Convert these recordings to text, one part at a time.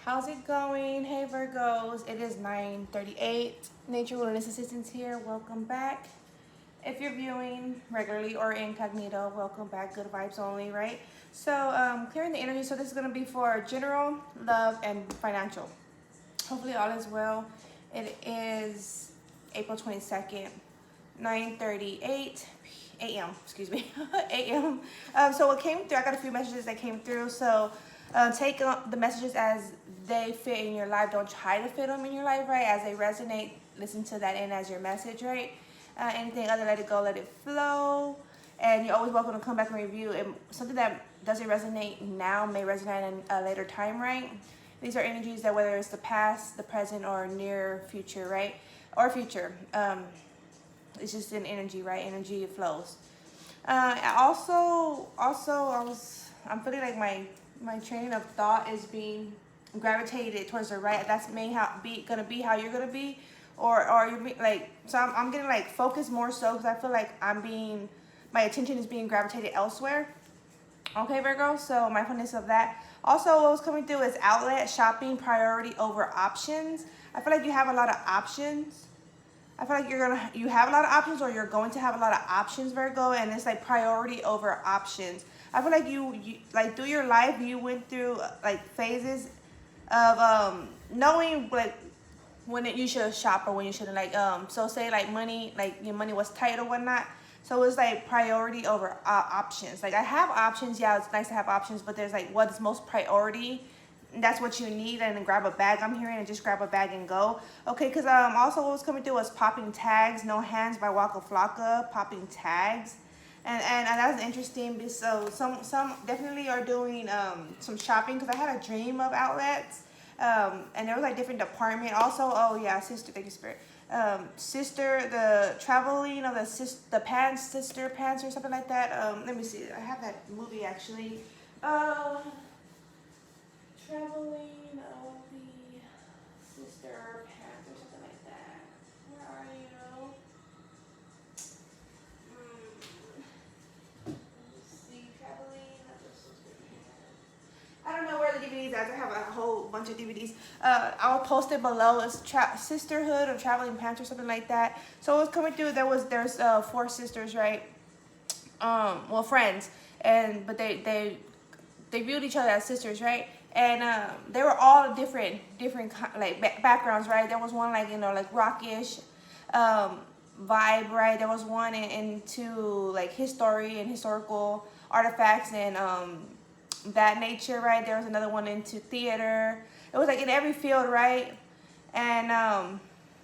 How's it going? Hey Virgos, it is 9:38. Nature Wilderness Assistance here. Welcome back. If you're viewing regularly or incognito, welcome back. Good vibes only, right? So clearing the energy. So this is going to be for general, love, and financial. Hopefully all is well. It is April 22nd, 9:38 a.m. Excuse me, a.m. So what came through, I got a few messages that came through. So take the messages as they fit in your life. Don't try to fit them in your life, right? As they resonate, listen to that in as your message, right? Anything other, let it go, let it flow. And you're always welcome to come back and review. And something that doesn't resonate now may resonate in a later time, right? These are energies that whether it's the past, the present, or near future, right? Or future. It's just an energy, right? Energy flows. I'm feeling like my train of thought is being gravitated towards the right. That's gonna be how you're gonna be, or you're like. So I'm getting like focused more so because I feel like my attention is being gravitated elsewhere. Okay, Virgo. So mindfulness of that. Also, what was coming through is outlet shopping, priority over options. I feel like you have a lot of options. I feel like you have a lot of options, or you're going to have a lot of options, Virgo, and it's like priority over options. I feel like you like through your life you went through like phases of knowing like when you should shop or when you shouldn't. Like so say like money, like your money was tight or whatnot. So it's like priority over options. Like I have options, yeah, it's nice to have options, but there's like what's most priority. That's what you need, and then grab a bag. I'm hearing, and just grab a bag and go. Okay, because also what was coming through was popping tags. No Hands by Waka Flocka, popping tags, and that was interesting. So some definitely are doing some shopping because I had a dream of outlets, and there was like different department. Also, oh yeah, sister, thank you, spirit. Sister, the traveling of the pants, sister pants or something like that. Let me see. I have that movie actually. Traveling of the sister pants or something like that. Where are you? Let's see. Traveling of the sister pants. I don't know where the DVDs are. I have a whole bunch of DVDs. I'll post it below. It's sisterhood of traveling pants or something like that. So it was coming through. There's 4 sisters, right? Well, friends, but they viewed each other as sisters, right? And they were all different like backgrounds, right? There was one like like rockish vibe, right? There was one into like history and historical artifacts and that nature, right? There was another one into theater. It was like in every field, right? And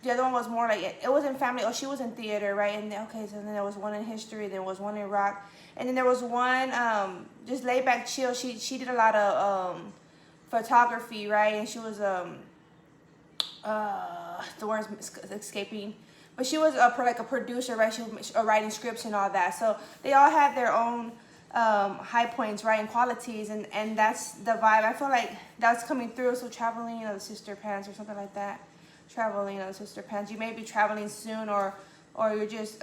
the other one was more like it was in family. Oh, she was in theater, right? And okay, so then there was one in history. There was one in rock, and then there was one just laid back, chill. She did a lot of photography, right? And she was the word's escaping, but she was like a producer, right? She was writing scripts and all that. So they all had their own high points, right, and qualities, and that's the vibe. I feel like that's coming through. So traveling, the sister pants or something like that. Traveling, the sister pants. You may be traveling soon, or you're just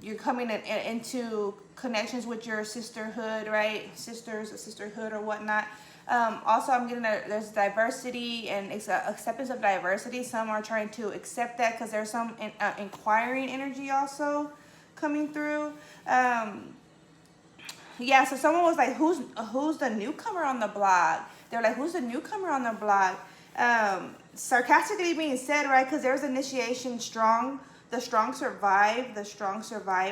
you're coming into connections with your sisterhood, right? Sisterhood or whatnot. Also, I'm getting there's diversity and acceptance of diversity. Some are trying to accept that because there's some inquiring energy also coming through. Yeah, so someone was like, who's the newcomer on the block? They're like, who's the newcomer on the block? Sarcastically being said, right? Because there's initiation strong. The strong survive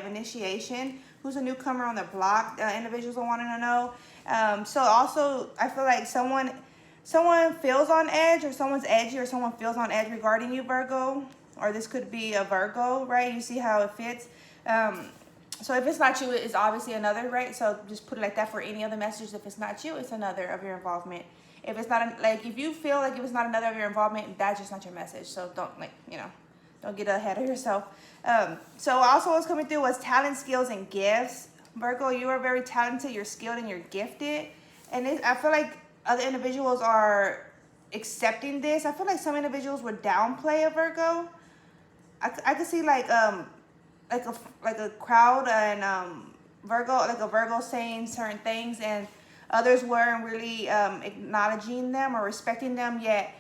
initiation. Who's a newcomer on the block? Individuals are wanting to know. So also, I feel like someone feels on edge, or someone's edgy, or someone feels on edge regarding you, Virgo. Or this could be a Virgo, right? You see how it fits. So if it's not you, it's obviously another, right? So just put it like that for any other message. If it's not you, it's another of your involvement. If it's not if you feel like if it's not another of your involvement, that's just not your message. So don't don't get ahead of yourself. So also what's coming through was talent, skills, and gifts. Virgo, you are very talented, you're skilled, and you're gifted. And I feel like other individuals are accepting this. I feel like some individuals would downplay a Virgo. I could see like a crowd and Virgo, like a Virgo saying certain things, and Others weren't really acknowledging them or respecting them, yet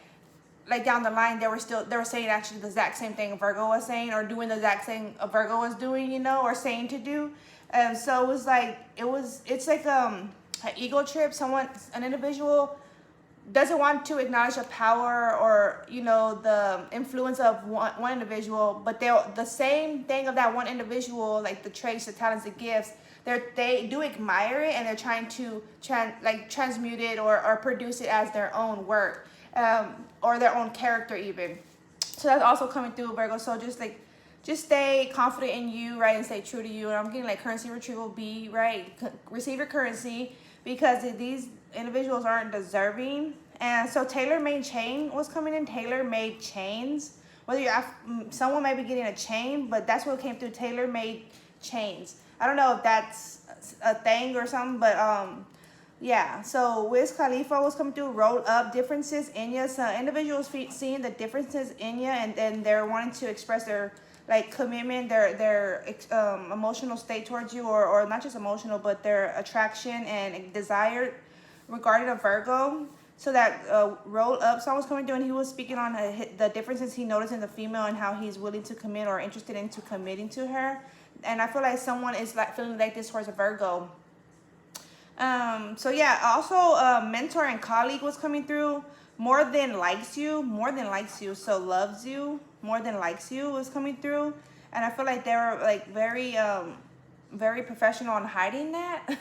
like down the line they were saying actually the exact same thing Virgo was saying, or doing the exact same Virgo was doing, you know, or saying to do. So it was like it's like an ego trip. An individual doesn't want to acknowledge the power or, you know, the influence of one individual, but the same thing of that one individual, like the traits, the talents, the gifts, they do admire it, and they're trying to transmute it or produce it as their own work, or their own character even. So that's also coming through, Virgo. So just stay confident in you, right, and stay true to you. And I'm getting like currency retrieval B, right? Receive your currency, because these individuals aren't deserving. And so tailor-made chain was coming in. Tailor-made chains. Whether you're someone may be getting a chain, but that's what came through. Tailor-made chains. I don't know if that's a thing or something, but yeah. So Wiz Khalifa was coming through. Roll up differences in you. So individuals seeing the differences in you, and then they're wanting to express their like commitment, their emotional state towards you, or not just emotional, but their attraction and desire regarding a Virgo. So that roll up song was coming through, and he was speaking on the differences he noticed in the female and how he's willing to commit or interested into committing to her. And I feel like someone is like feeling like this towards a Virgo. So yeah, also mentor and colleague was coming through. More than likes you, so loves you, more than likes you was coming through. And I feel like they were like very professional on hiding that. I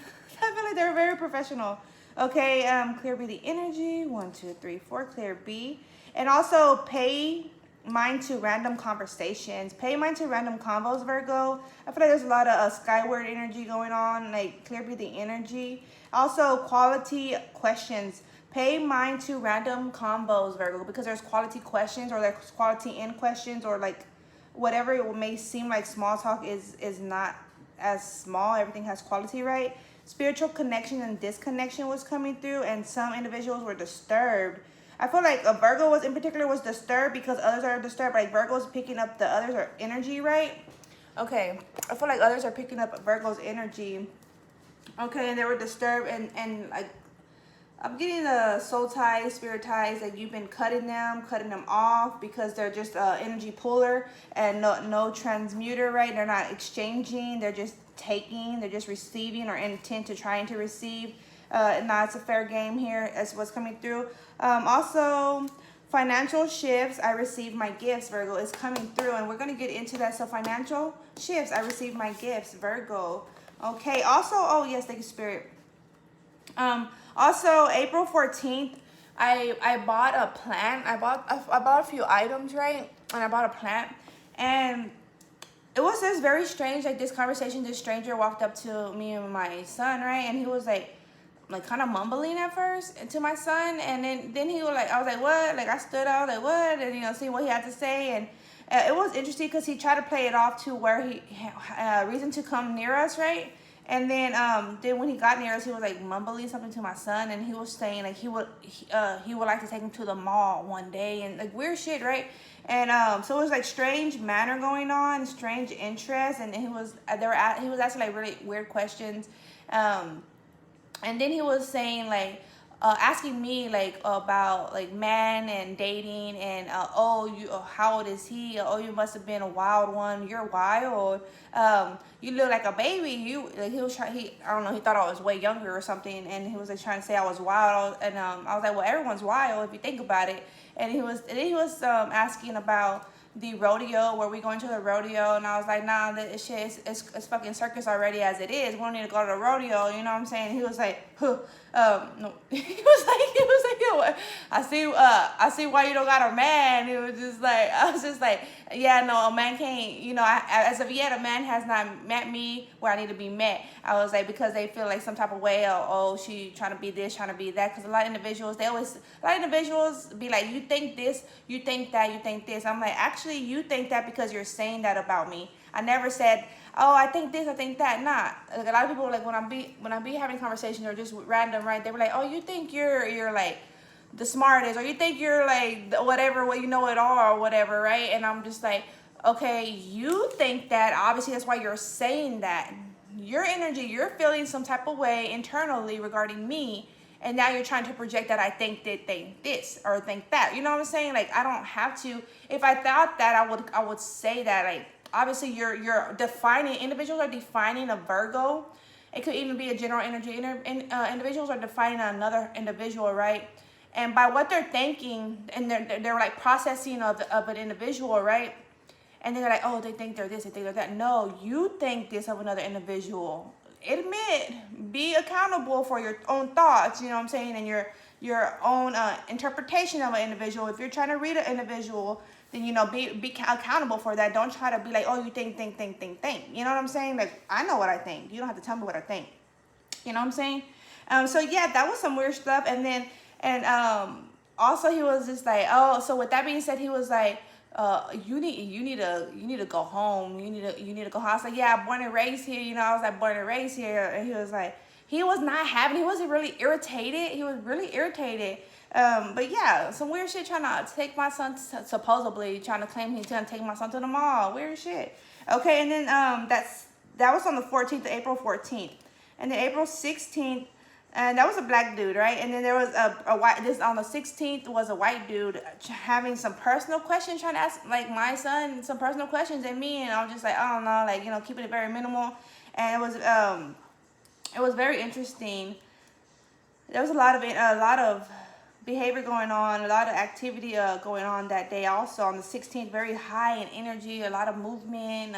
feel like they were very professional. Okay, clear B the energy. 1, 2, 3, 4, clear B. And also pay mind to random conversations. Pay mind to random convos, Virgo. I feel like there's a lot of skyward energy going on, like clear B the energy. Also quality questions. Pay mind to random combos, Virgo, because there's quality questions, or there's quality in questions, or like whatever it may seem like small talk is not as small. Everything has quality, right? Spiritual connection and disconnection was coming through, and some individuals were disturbed. I feel like a Virgo was in particular was disturbed because others are disturbed. Like Virgo's picking up the others are energy, right? Okay, I feel like others are picking up Virgo's energy. Okay, and they were disturbed, and like I'm getting the soul ties, spirit ties, like you've been cutting them off because they're just energy puller and no transmuter, right? They're not exchanging, they're just taking, they're just receiving, or intent to trying to receive. Now it's a fair game here as what's coming through. Also, financial shifts, I received my gifts, Virgo, is coming through, and we're going to get into that. So financial shifts, I received my gifts, Virgo. Okay, also, oh yes, thank you, Spirit. Also, April 14th, I bought a plant. I bought a few items, right? And I bought a plant, and it was just very strange. Like this conversation, this stranger walked up to me and my son, right? And he was like kind of mumbling at first to my son, and then he was like, I was like, what? Like I stood out, like what? And see what he had to say, and it was interesting because he tried to play it off to where he reason to come near us, right? And then when he got near us, he was like mumbling something to my son, and he was saying like he would like to take him to the mall one day, and like weird shit, right? And so it was like strange manner going on, strange interest, and he was asking like really weird questions, and then he was saying like asking me like about like man and dating, and how old is he? Oh, you must have been a wild one. You're wild. You look like a baby. I don't know. He thought I was way younger or something, and he was like trying to say I was wild. And I was like, well, everyone's wild if you think about it. And he was asking about the rodeo, where we going to the rodeo, and I was like, nah, this shit it's fucking circus already as it is. We don't need to go to the rodeo, you know what I'm saying? And he was like, no. he was like, yo, I see why you don't got a man. It was just like, I was just like, yeah, no, a man can't, as of yet, a man has not met me where I need to be met. I was like, because they feel like some type of way, she trying to be this, trying to be that, because a lot of individuals be like, you think this, you think that, you think this. I'm like, actually, you think that because you're saying that about me. I never said, oh, I think this, I think that. Nah. Like a lot of people, like when I be having conversations or just random, right? They were like, oh, you think you're like the smartest, or you think you're like whatever, well, you know it all or whatever, right? And I'm just like, okay, you think that. Obviously, that's why you're saying that. your energy, you're feeling some type of way internally regarding me, and now you're trying to project that I think this or think that. You know what I'm saying? Like, I don't have to. If I thought that, I would say that. Like, obviously, you're defining, individuals are defining a Virgo. It could even be a general energy. Individuals are defining another individual, right? And by what they're thinking, and they're like processing of an individual, right? And then they're like, oh, they think they're this, they think they're that. No, you think this of another individual. Admit, be accountable for your own thoughts, you know what I'm saying, and your own interpretation of an individual. If you're trying to read an individual, then, you know, be accountable for that. Don't try to be like, oh, you think. You know what I'm saying? Like, I know what I think. You don't have to tell me what I think. You know what I'm saying? So yeah, that was some weird stuff. And then, also he was just like, oh, so with that being said, he was like, you need to go home. You need to go home. I was like, yeah, born and raised here. You know, I was like, born and raised here. And he was like, he wasn't really irritated. He was really irritated. But yeah, some weird shit trying to take my son, supposedly trying to claim he's gonna take my son to the mall. Weird shit. Okay, and then that was on the 14th, April 14th. And then April 16th, and that was a black dude, right? And then there was a white, this on the 16th was a white dude having some personal questions, trying to ask like my son some personal questions and me, and I was just like, I don't know, like, you know, keeping it very minimal. And it was very interesting. There was a lot of behavior going on, a lot of activity going on that day. Also on the 16th, very high in energy, a lot of movement,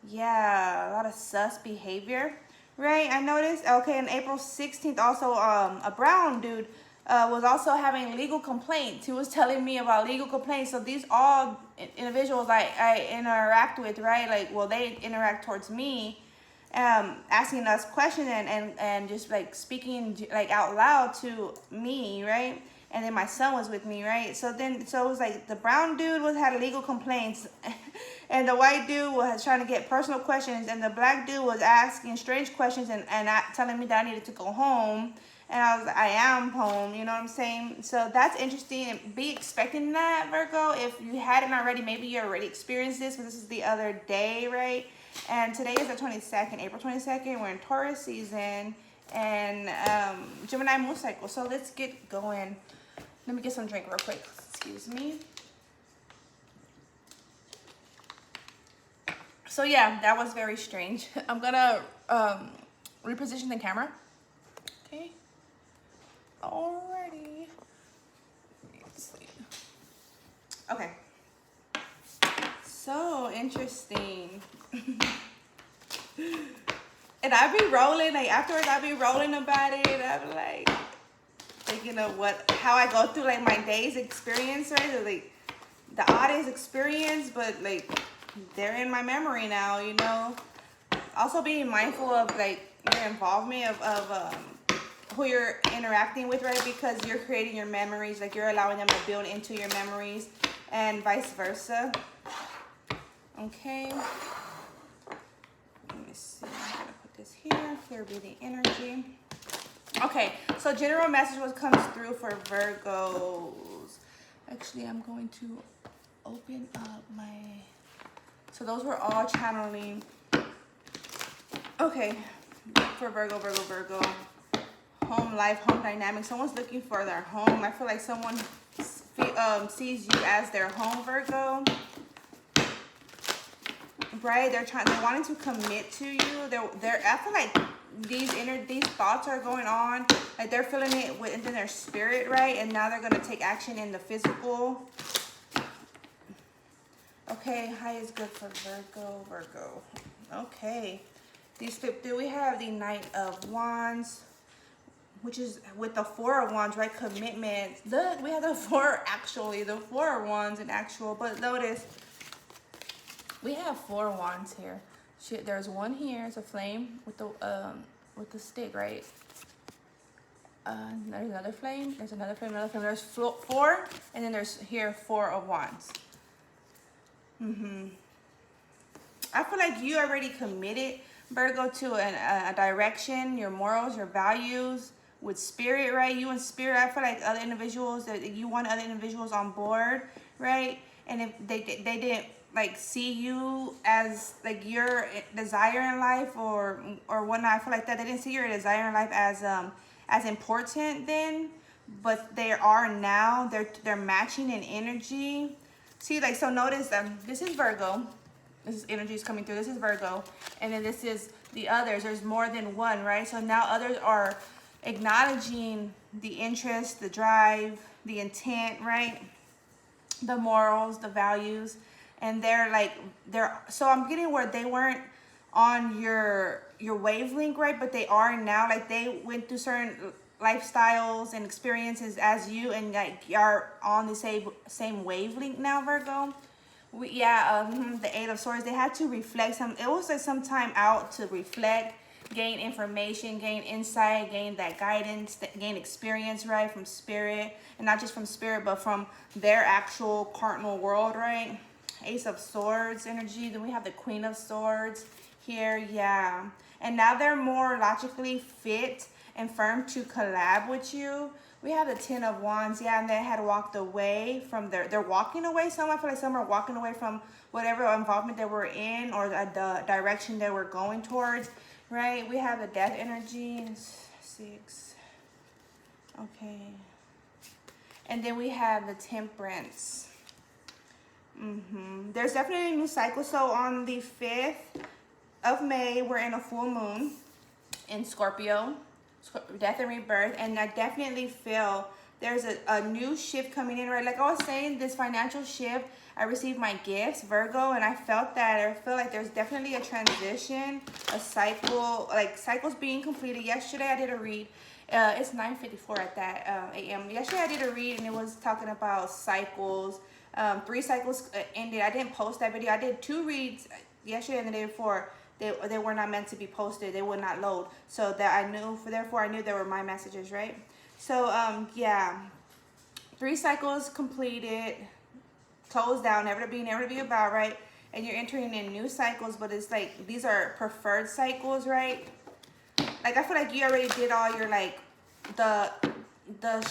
yeah, a lot of sus behavior, right? I noticed. Okay, on April 16th, also a brown dude was also having legal complaints. He was telling me about legal complaints. So these all individuals I interact with, right? Like, well, they interact towards me, asking us questions and just like speaking like out loud to me, right? And then my son was with me, right? So it was like the brown dude had legal complaints, and the white dude was trying to get personal questions, and the black dude was asking strange questions and telling me that I needed to go home. And I was like, I am home, you know what I'm saying? So that's interesting. Be expecting that, Virgo. If you hadn't already, maybe you already experienced this, but this is the other day, right? And today is the 22nd, April 22nd. We're in Taurus season and Gemini moon cycle. So let's get going. Let me get some drink real quick. Excuse me. So yeah, that was very strange. I'm gonna reposition the camera. Okay. Alrighty. Let's see. Okay. So interesting. And I be rolling, like afterwards I be rolling about it. I be like thinking of how I go through like my day's experience, right? So, like the oddest experience, but like they're in my memory now, you know. Also being mindful of like your involvement of who you're interacting with, right? Because you're creating your memories, like you're allowing them to build into your memories and vice versa. Okay. Let me see. I'm gonna put this here. Clear breathing energy. Okay, so general message comes through for Virgos. Actually, I'm going to open up my. So those were all channeling. Okay, for Virgo. Home life, home dynamic. Someone's looking for their home. I feel like someone sees you as their home, Virgo. Right? They're wanting to commit to you. I feel like these thoughts are going on. Like they're feeling it within their spirit, right? And now they're gonna take action in the physical. Okay, high is good for Virgo. Okay. These flip through. We have the Knight of Wands, which is with the Four of Wands, right? Commitment. Look, we have the Four of Wands in actual, but notice we have 4 wands here. There's one here. It's a flame with the stick, right? There's another flame. There's another flame. There's 4, and then there's here 4 of wands. I feel like you already committed, Virgo, to a direction, your morals, your values with spirit, right? You and spirit. I feel like other individuals, that you want other individuals on board, right? And if they didn't like see you as like your desire in life or whatnot. I feel like that they didn't see your desire in life as important then, but they are now. They're matching in energy. See, like, so notice this is Virgo. This is energy is coming through. This is Virgo, and then this is the others. There's more than one, right? So now others are acknowledging the interest, the drive, the intent, right? The morals, the values, and so I'm getting where they weren't on your wavelength, right? But they are now. Like, they went through certain lifestyles and experiences as you, and like are on the same wavelength now, Virgo. The Eight of Swords. They had to reflect it was like some time out to reflect, gain information, gain insight, gain that guidance, gain experience, right, from spirit, and not just from spirit, but from their actual carnal world, right? Ace of Swords energy. Then we have the Queen of Swords here, yeah. And now they're more logically fit and firm to collab with you. We have the Ten of Wands, yeah, and they had walked away from they're walking away. I feel like some are walking away from whatever involvement they were in or the direction they were going towards, right? We have the Death energy, 6, okay. And then we have the Temperance. There's definitely a new cycle. So on the 5th of May, we're in a full moon in Scorpio. Death and rebirth, and I definitely feel there's a new shift coming in, right? Like I was saying, this financial shift, I received my gifts, Virgo, and I felt that. I feel like there's definitely a transition, a cycle, like cycles being completed. Yesterday I did a read. It's 9:54 at that a.m. Yesterday I did a read, and it was talking about cycles. 3 cycles ended. I didn't post that video. I did 2 reads yesterday and the day before. They were not meant to be posted. They would not load. So that therefore I knew they were my messages, right? So yeah, 3 cycles completed, closed down, never to be about, right? And you're entering in new cycles, but it's like these are preferred cycles, right? Like I feel like you already did all your like the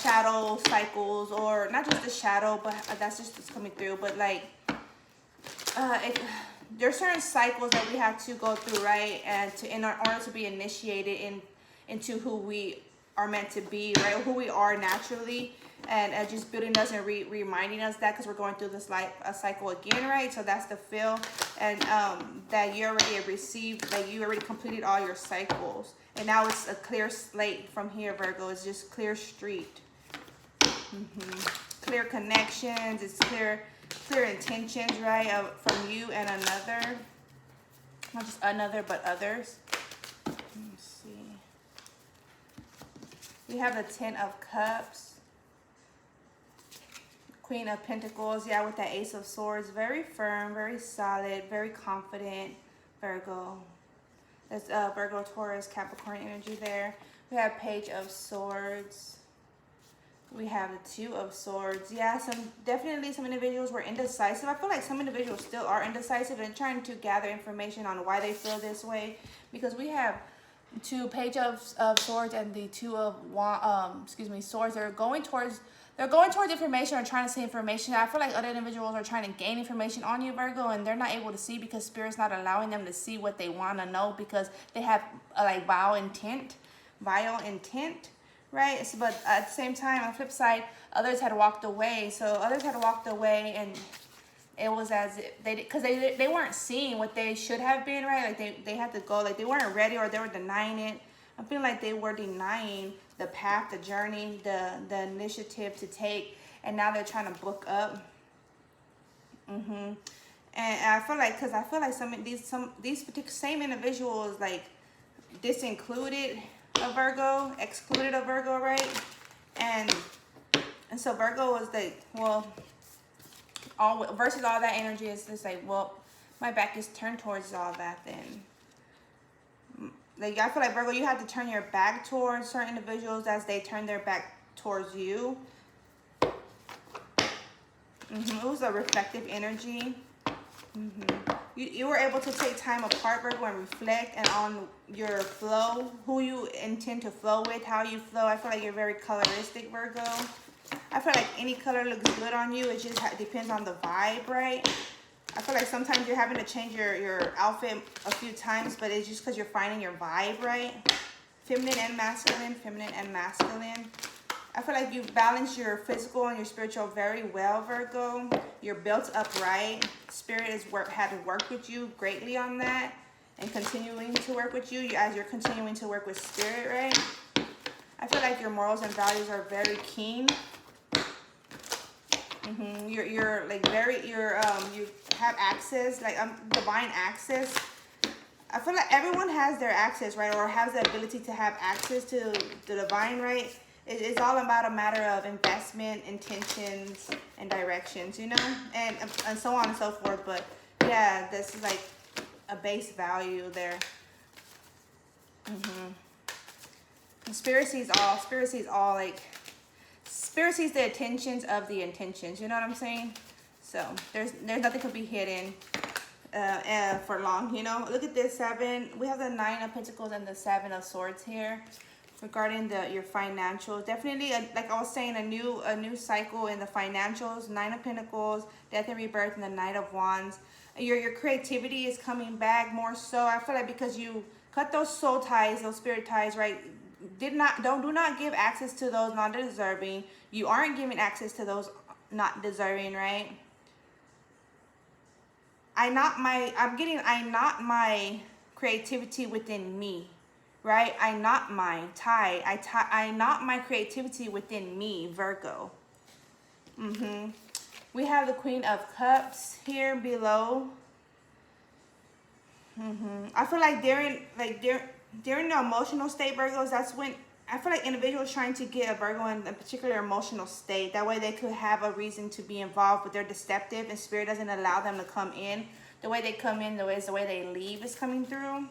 shadow cycles, or not just the shadow, but that's just what's coming through. But like there's certain cycles that we have to go through, right? And in order to be initiated into who we are meant to be, right? Who we are naturally, and just building us and reminding us that, because we're going through this a cycle again, right? So that's the feel, and that you already have received, that you already completed all your cycles, and now it's a clear slate from here, Virgo. It's just clear street, clear connections. It's clear intentions, right, from you and another, not just another but others. Let me see. We have the Ten of Cups, Queen of Pentacles, yeah, with that Ace of Swords. Very firm, very solid, very confident, Virgo. That's Virgo, Taurus, Capricorn energy there. We have Page of Swords. We have the Two of Swords. Yeah, definitely some individuals were indecisive. I feel like some individuals still are indecisive and trying to gather information on why they feel this way, because we have Page of Swords and the Two of Swords. They're going towards information or trying to see information. I feel like other individuals are trying to gain information on you, Virgo, and they're not able to see because Spirit's not allowing them to see what they want to know, because they have like vile intent, right? So, but at the same time, on the flip side, others had walked away. So others had walked away, and it was as if they weren't seeing what they should have been, right? Like they had to go, like they weren't ready, or they were denying it. I feel like they were denying the path, the journey, the initiative to take, and now they're trying to book up. And I feel like some of these particular same individuals, like excluded a Virgo, right? And so Virgo was like, well, versus all that energy is just like, well, my back is turned towards all that then. Like, I feel like, Virgo, you have to turn your back towards certain individuals as they turn their back towards you. It was a reflective energy. You were able to take time apart, Virgo, and reflect and on your flow, who you intend to flow with, how you flow. I feel like you're very coloristic, Virgo. I feel like any color looks good on you. It just depends on the vibe, right? I feel like sometimes you're having to change your outfit a few times, but it's just because you're finding your vibe, right? Feminine and masculine, feminine and masculine. I feel like you balance your physical and your spiritual very well, Virgo. You're built up right. Spirit is had to work with you greatly on that, and continuing to work with you as you're continuing to work with Spirit, right? I feel like your morals and values are very keen. You're like very, you have access, like divine access. I feel like everyone has their access, right? Or has the ability to have access to the divine, right? It's all about a matter of investment, intentions, and directions, you know? And so on and so forth. But yeah, this is like a base value there. Spirit sees all, like, Spirit sees the intentions of the intentions, you know what I'm saying? So there's nothing could be hidden for long, you know? Look at this 7. We have the 9 of Pentacles and the 7 of Swords here. Regarding your financials, definitely, like I was saying, a new cycle in the financials. 9 of Pentacles, Death and Rebirth, and the Knight of Wands. Your creativity is coming back more so. I feel like because you cut those soul ties, those spirit ties, right? Do not give access to those not deserving. You aren't giving access to those not deserving, right? I knot my creativity within me. Right? I knot I knot my creativity within me, Virgo. We have the Queen of Cups here below. I feel like during the emotional state, Virgos, that's when I feel like individuals trying to get a Virgo in a particular emotional state. That way they could have a reason to be involved, but they're deceptive and Spirit doesn't allow them to come in. The way they come in, the way they leave is coming through.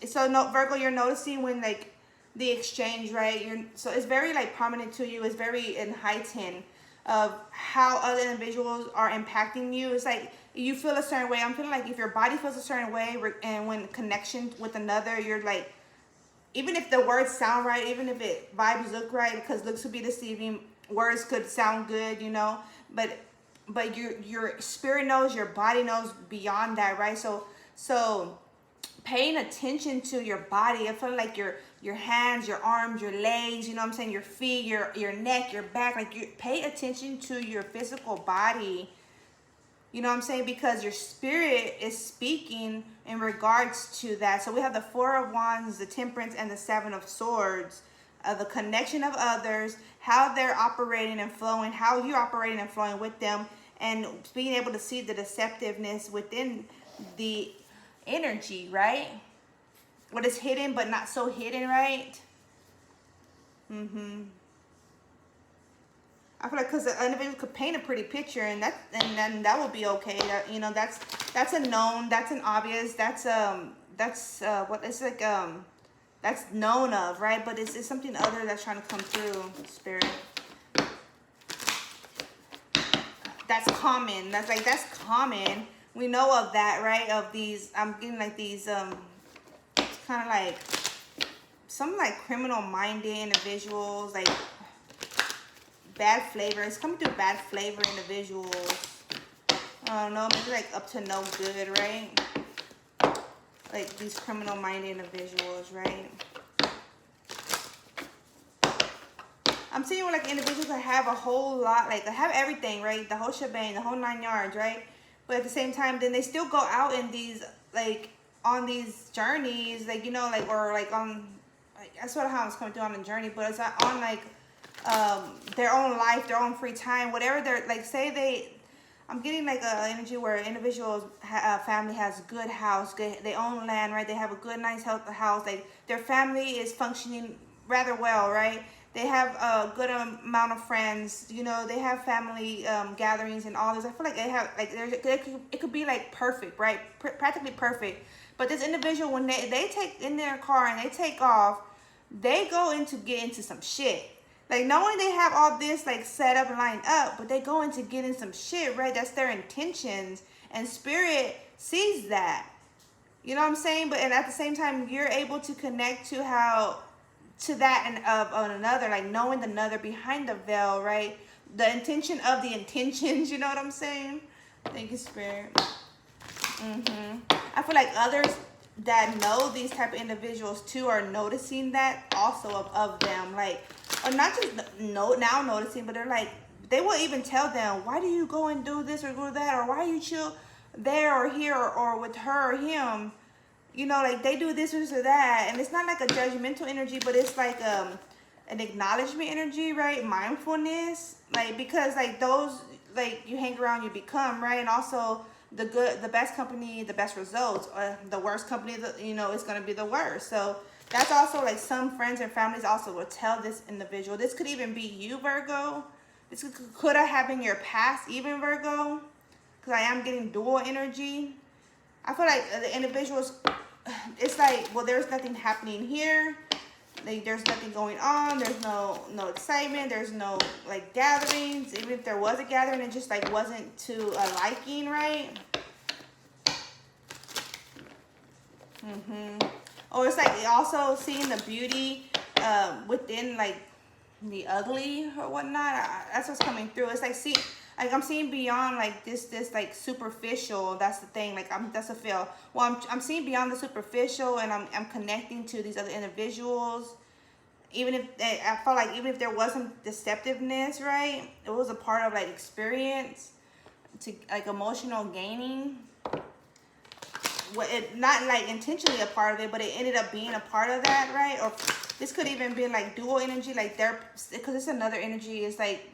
So no, Virgo, you're noticing when like the exchange, right? So it's very like prominent to you. It's very heightened of how other individuals are impacting you. It's like you feel a certain way. I'm feeling like if your body feels a certain way, and when connection with another, you're like, even if the words sound right, even if it vibes look right, because looks could be deceiving, words could sound good, you know, but your spirit knows, your body knows beyond that, right? So paying attention to your body. I feel like your hands, your arms, your legs, you know what I'm saying, your feet, your neck, your back, like you pay attention to your physical body. You know what I'm saying? Because your spirit is speaking in regards to that. So we have the 4 of Wands, the Temperance, and the 7 of Swords. The connection of others, how they're operating and flowing, how you're operating and flowing with them, and being able to see the deceptiveness within the energy, right? What is hidden but not so hidden, right? I feel like because the individual could paint a pretty picture, and then that will be okay. That, you know, that's a known, that's an obvious, that's what it's like, that's known of, right? But it's something other that's trying to come through, Spirit. That's common. That's common. We know of that, right? Of these, I'm getting like these, kind of like some like criminal-minded individuals, like bad flavor. It's coming through bad flavor individuals. I don't know, maybe like up to no good, right? Like these criminal-minded individuals, right? I'm seeing like individuals that have a whole lot, like they have everything, right? The whole shebang, the whole 9 yards, right? But at the same time, then they still go out in these, like, on these journeys, like, you know, like, or like on, like, that's what how it's coming through on a journey, but it's on like their own life, their own free time, whatever they're, like, say I'm getting like a energy where individuals, family has good house, they own land, right? They have a good, nice, healthy house, like their family is functioning rather well, right? They have a good amount of friends, you know, they have family gatherings and all this. I feel like they have, like, it could be like perfect, right? Practically perfect. But this individual, when they take in their car and they take off, they go get into some shit. Like, knowing they have all this like set up and lined up, but they go into getting some shit, right? That's their intentions, and Spirit sees that. You know what I'm saying? But and at the same time, you're able to connect to that and of another, like knowing another behind the veil, right? The intention of the intentions, you know what I'm saying? Thank you, Spirit. I feel like others that know these type of individuals too are noticing that also of them, like, or not just now noticing, but they're like, they will even tell them, why do you go and do this or do that, or why you chill there or here, or with her or him, you know, like they do this or that. And it's not like a judgmental energy, but it's like an acknowledgement energy, right? Mindfulness, like, because like those, like, you hang around, you become, right? And also the best company, the best results, or the worst company, you know, it's going to be the worst. So that's also like some friends and families also will tell this individual. This could even be you, Virgo. This could have happened in your past, even, Virgo, because I am getting dual energy. I feel like the individuals, it's like, well, there's nothing happening here. Like, there's nothing going on. There's no excitement. There's no, like, gatherings. Even if there was a gathering, it just, like, wasn't to a liking, right? Oh, it's like also seeing the beauty within, like, the ugly or whatnot. That's what's coming through. It's like, I'm seeing beyond like this like superficial. That's the thing. Like, that's a feel. Well, I'm seeing beyond the superficial, and I'm connecting to these other individuals. Even if I felt like, even if there wasn't deceptiveness, right? It was a part of like experience, to like emotional gaining. It not like intentionally a part of it, but it ended up being a part of that, right? Or this could even be like dual energy, like they're, because it's another energy. It's like,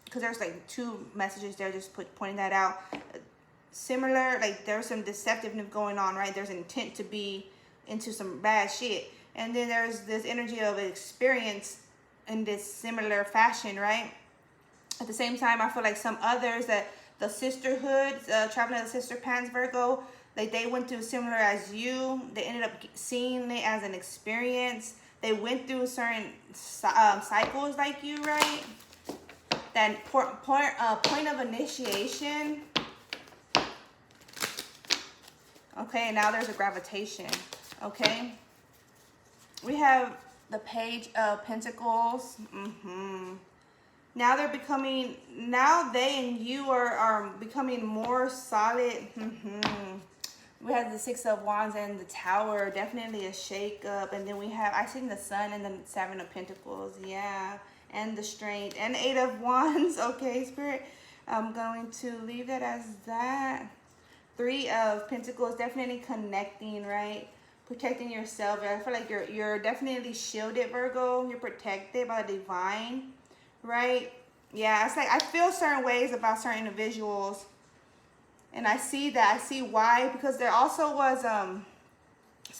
because there's like two messages there, just pointing that out. Similar, like there's some deceptiveness going on, right? There's intent to be into some bad shit, and then there's this energy of experience in this similar fashion, right? At the same time, I feel like some others, that the sisterhood, traveling the sister pants, Virgo, like they went through similar as you. They ended up seeing it as an experience. They went through certain cycles like you, right? That point of initiation. Okay, and now there's a gravitation. Okay, we have the Page of Pentacles. Now they're becoming, now they and you are becoming more solid. We have the Six of Wands and the Tower, definitely a shake up. And then we have, I seen the Sun and the Seven of Pentacles, yeah, and the Strength and Eight of Wands. Okay, Spirit, I'm going to leave that as that. Three of Pentacles, definitely connecting, right? Protecting yourself. I feel like you're definitely shielded, Virgo. You're protected by the divine, right? Yeah, it's like I feel certain ways about certain individuals. And I see that. I see why. Because there also was some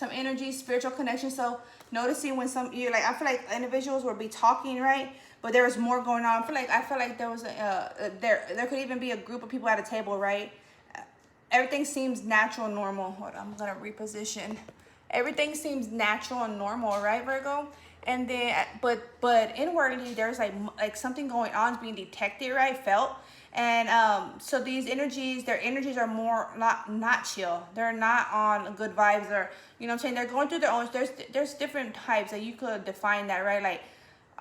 energy, spiritual connection. So noticing when you're like, I feel like individuals will be talking, right? But there was more going on. I feel like there was there could even be a group of people at a table, right? Everything seems natural and normal. Hold on, I'm gonna reposition. Everything seems natural and normal, right, Virgo? And then, but inwardly, there's like something going on being detected, right? Felt. And so these energies, their energies are more not chill. They're not on good vibes, or, you know what I'm saying? They're going through their own. There's different types that you could define that, right? Like,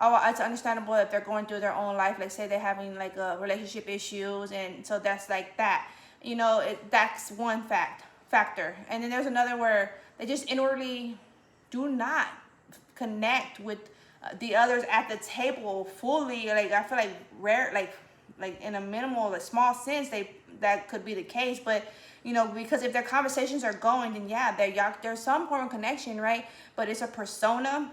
oh, it's understandable if they're going through their own life. Like, say they're having like relationship issues, and so that's like that. You know, that's one factor. And then there's another where they just inwardly do not connect with the others at the table fully. Like, I feel like rare, like in a minimal, like small sense, that could be the case. But, you know, because if their conversations are going, then yeah, there's some form of connection, right? But it's a persona,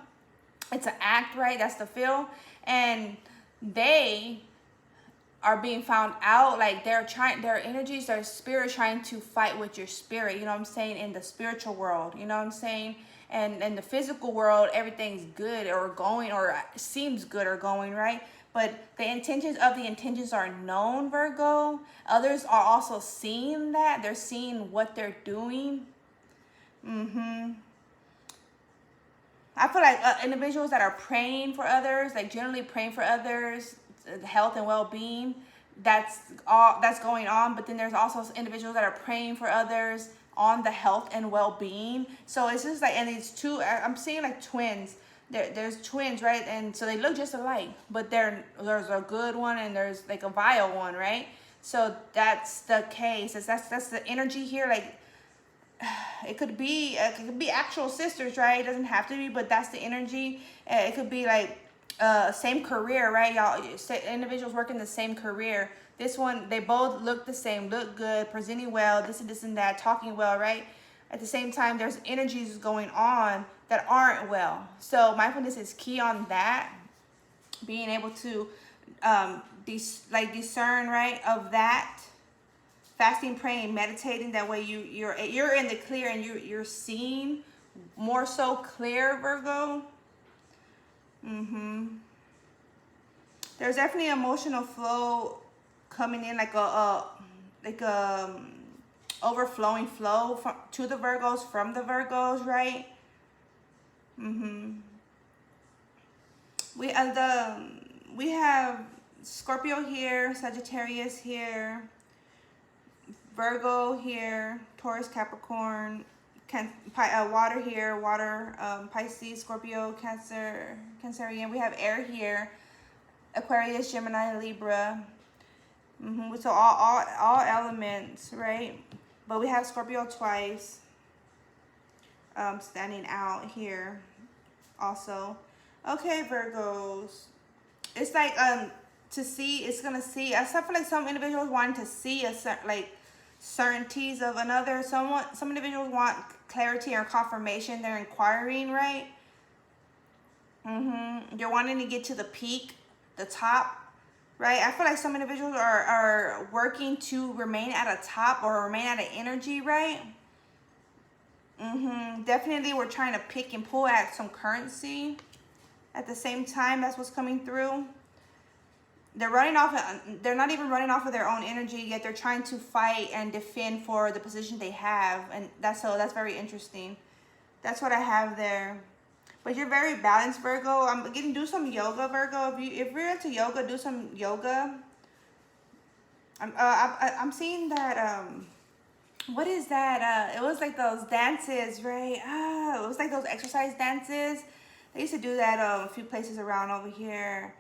it's an act, right? That's the feel. And they are being found out, like their energies, their spirit trying to fight with your spirit, you know what I'm saying, in the spiritual world, you know what I'm saying? And in the physical world, everything's good or going, or seems good or going, right? But the intentions are known, Virgo. Others are also seeing that. They're seeing what they're doing. I feel like individuals that are praying for others, like generally praying for others, health and well-being, that's going on. But then there's also individuals that are praying for others on the health and well-being. So it's just like, and it's two, I'm seeing like twins. There's twins, right? And so they look just alike, but there's a good one and there's like a vile one, right? So that's the case. That's the energy here. Like, it could be actual sisters, right? It doesn't have to be, but that's the energy. It could be like same career, right? Y'all, individuals working the same career. This one, they both look the same, look good, presenting well, this and that, talking well, right? At the same time, there's energies going on that aren't well. So mindfulness is key on that. Being able to discern, right, of that. Fasting, praying, meditating. That way you're in the clear and you're seeing more so clear, Virgo. There's definitely emotional flow coming in, like a overflowing flow to the Virgos, from the Virgos, right? We have Scorpio here, Sagittarius here, Virgo here, Taurus, Capricorn, water here, Pisces, Scorpio, Cancerian. We have air here, Aquarius, Gemini, Libra. So all elements, right? But we have Scorpio twice standing out here also. Okay, Virgos. It's like to see. It's gonna see. I feel like some individuals want to see certainties of another. Some individuals want clarity or confirmation. They're inquiring, right? You're wanting to get to the peak, the top, right? I feel like some individuals are working to remain at a top or remain at an energy, right? Definitely we're trying to pick and pull at some currency. At the same time, that's what's coming through. They're not even running off of their own energy, yet they're trying to fight and defend for the position they have. And that's very interesting. That's what I have there. But you're very balanced, Virgo. Do some yoga, Virgo. If you're into yoga, do some yoga. I'm seeing that, what is that? It was like those dances, right? It was like those exercise dances. They used to do that a few places around over here.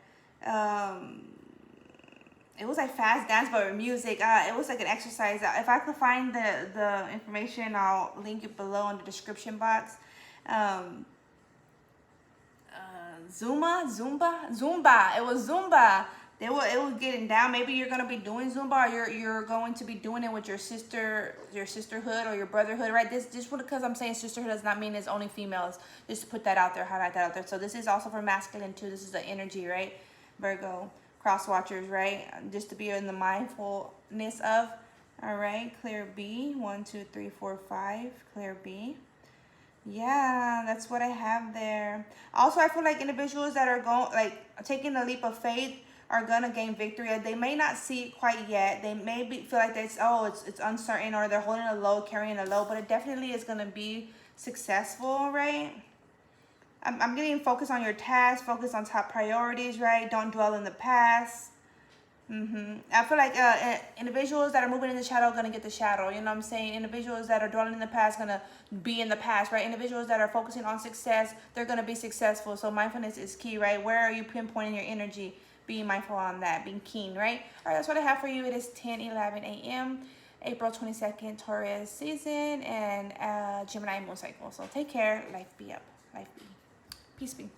It was like fast dance, but with music. It was like an exercise. If I could find the information, I'll link it below in the description box. Zumba. It was Zumba. It was getting down. Maybe you're gonna be doing Zumba, or you're going to be doing it with your sisterhood or your brotherhood, right? Just because I'm saying sisterhood does not mean it's only females. Just to put that out there, highlight that out there. So this is also for masculine too. This is the energy, right? Virgo, cross watchers, right? Just to be in the mindfulness of. All right, clear B. 1, 2, 3, 4, 5. Clear B. Yeah, that's what I have there. Also, I feel like individuals that are taking a leap of faith are gonna gain victory. They may not see it quite yet. They may feel like it's uncertain, or they're holding a load, carrying a load, but it definitely is gonna be successful, right? I'm getting focused on your task, focus on top priorities, right? Don't dwell in the past. I feel like individuals that are moving in the shadow are going to get the shadow. You know what I'm saying? Individuals that are dwelling in the past going to be in the past, right? Individuals that are focusing on success, they're going to be successful. So mindfulness is key, right? Where are you pinpointing your energy? Being mindful on that, being keen, right? All right, that's what I have for you. It is 10:11 a.m. April 22nd, Taurus season, and Gemini moon cycle. So take care. Life be up. Life be. Peace be.